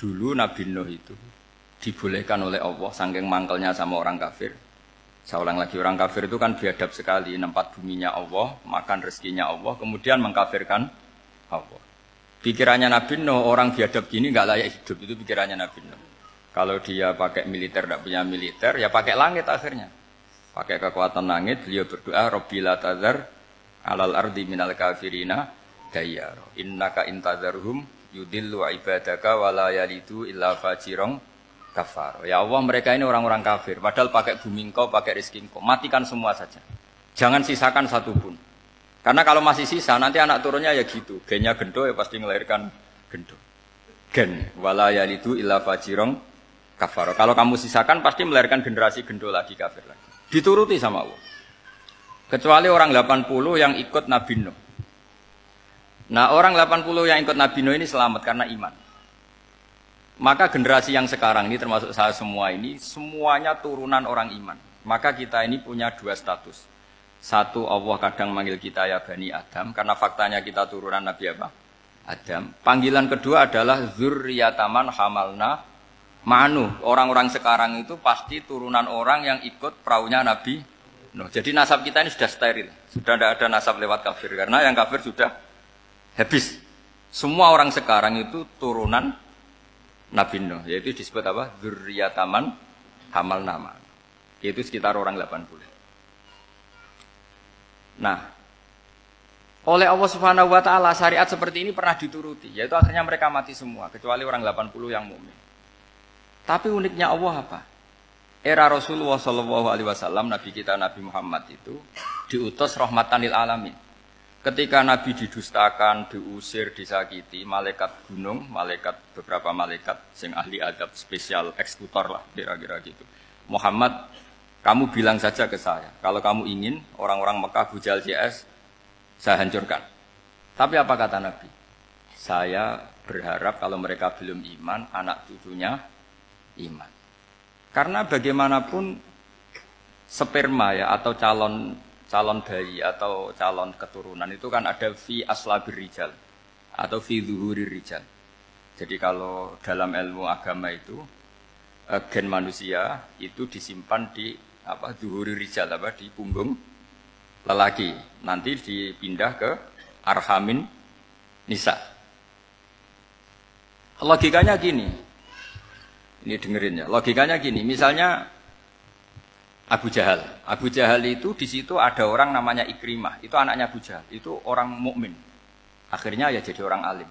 Dulu Nabi Nuh itu dibolehkan oleh Allah saking mangkelnya sama orang kafir. Saya ulang lagi, orang kafir itu kan biadab sekali, nempat buminya Allah, makan rezekinya Allah, kemudian mengkafirkan Allah. Pikirannya Nabi Nuh, orang biadab gini nggak layak hidup, itu pikirannya Nabi Nuh. Kalau dia pakai militer, tidak punya militer, ya pakai langit akhirnya. Pakai kekuatan langit, beliau berdoa, Rabbi la tazar alal ardi minal kafirina dayyar. Innaka intazarhum yudillu ibadaka wala yalidu illa fajirong kafar. Ya Allah, mereka ini orang-orang kafir. Padahal pakai bumi engkau, pakai rezeki engkau. Matikan semua saja. Jangan sisakan satu pun. Karena kalau masih sisa, nanti anak turunnya ya gitu. Gennya gendo ya pasti melahirkan gendo. Gen. Wala yalidu illa fajirong kafar. Kalau kamu sisakan, pasti melahirkan generasi gendo lagi, kafir lagi. Dituruti sama Allah. Kecuali orang 80 yang ikut Nabi Nuh. Nah, orang 80 yang ikut Nabi Nuh ini selamat karena iman. Maka generasi yang sekarang ini termasuk saya semua ini semuanya turunan orang iman. Maka kita ini punya dua status. Satu, Allah kadang manggil kita ya Bani Adam karena faktanya kita turunan Nabi apa? Adam. Panggilan kedua adalah dzurriyyataman hamalna ma'nuh. Orang-orang sekarang itu pasti turunan orang yang ikut perahunya Nabi Nuh. Jadi nasab kita ini sudah steril. Sudah tidak ada nasab lewat kafir karena yang kafir sudah habis. Semua orang sekarang itu turunan Nabi Nuh, yaitu disebut apa? Dzurriyyataman hamalna ma'nuh. Yaitu sekitar orang 80. Nah, oleh Allah Subhanahu wa taala syariat seperti ini pernah dituruti, yaitu akhirnya mereka mati semua kecuali orang 80 yang mukmin. Tapi uniknya Allah apa? Era Rasulullah sallallahu alaihi wasallam, nabi kita Nabi Muhammad itu diutus rahmatan lil alamin. Ketika Nabi didustakan, diusir, disakiti, malaikat gunung, beberapa malaikat sing ahli adab spesial eksekutor lah kira-kira gitu. Muhammad, kamu bilang saja ke saya, kalau kamu ingin orang-orang Mekah bujal CS, saya hancurkan. Tapi apa kata Nabi? Saya berharap kalau mereka belum iman, anak cucunya iman. Karena bagaimanapun sperma ya atau calon bayi atau calon keturunan itu kan ada fi aslabir rijal atau fi zuhurir rijal. Jadi kalau dalam ilmu agama itu gen manusia itu disimpan di apa zuhurir rijal apa di punggung lelaki. Nanti dipindah ke arhamin nisa. Logikanya gini. Ini dengerin ya. Logikanya gini, misalnya Abu Jahal. Abu Jahal itu di situ ada orang namanya Ikrimah. Itu anaknya Abu Jahal. Itu orang mukmin. Akhirnya ya jadi orang alim.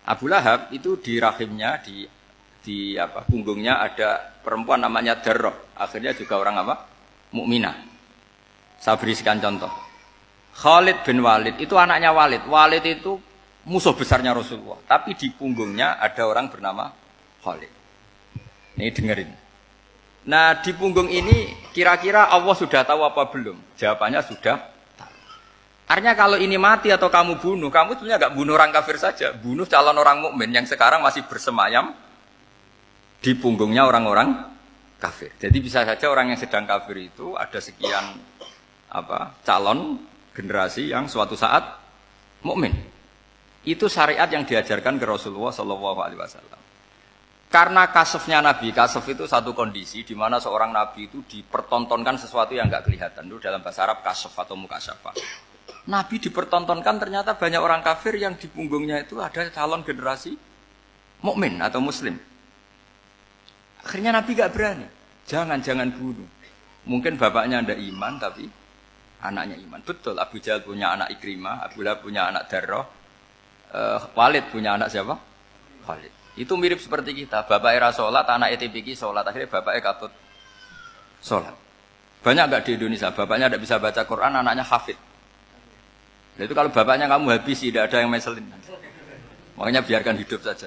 Abu Lahab itu di rahimnya di apa punggungnya ada perempuan namanya Darrah. Akhirnya juga orang apa? Mukminah. Saya berikan contoh. Khalid bin Walid itu anaknya Walid. Walid itu musuh besarnya Rasulullah. Tapi di punggungnya ada orang bernama Khalid. Ini dengerin. Nah di punggung ini kira-kira Allah sudah tahu apa belum? Jawabannya sudah tahu. Artinya kalau ini mati atau kamu bunuh, kamu sebenarnya nggak bunuh orang kafir saja, bunuh calon orang mukmin yang sekarang masih bersemayam di punggungnya orang-orang kafir. Jadi bisa saja orang yang sedang kafir itu ada sekian apa calon generasi yang suatu saat mukmin. Itu syariat yang diajarkan ke Rasulullah Shallallahu Alaihi Wasallam. Karena kasofnya Nabi, kasof itu satu kondisi di mana seorang Nabi itu dipertontonkan sesuatu yang nggak kelihatan. Itu dalam bahasa Arab kasof atau mukasyafa. Nabi dipertontonkan ternyata banyak orang kafir yang di punggungnya itu ada calon generasi mukmin atau muslim. Akhirnya Nabi nggak berani. Jangan bunuh. Mungkin bapaknya ada iman tapi anaknya iman. Betul, Abu Jahal punya anak Ikrimah, Abu Lahab punya anak Darrah, Walid punya anak siapa? Walid. Itu mirip seperti kita, bapak era sholat, anak ETPK sholat, akhirnya bapaknya katut sholat. Banyak enggak di Indonesia, bapaknya tidak bisa baca Quran, anaknya hafid. Nah, itu kalau bapaknya kamu habisi, tidak ada yang meselin. Makanya biarkan hidup saja.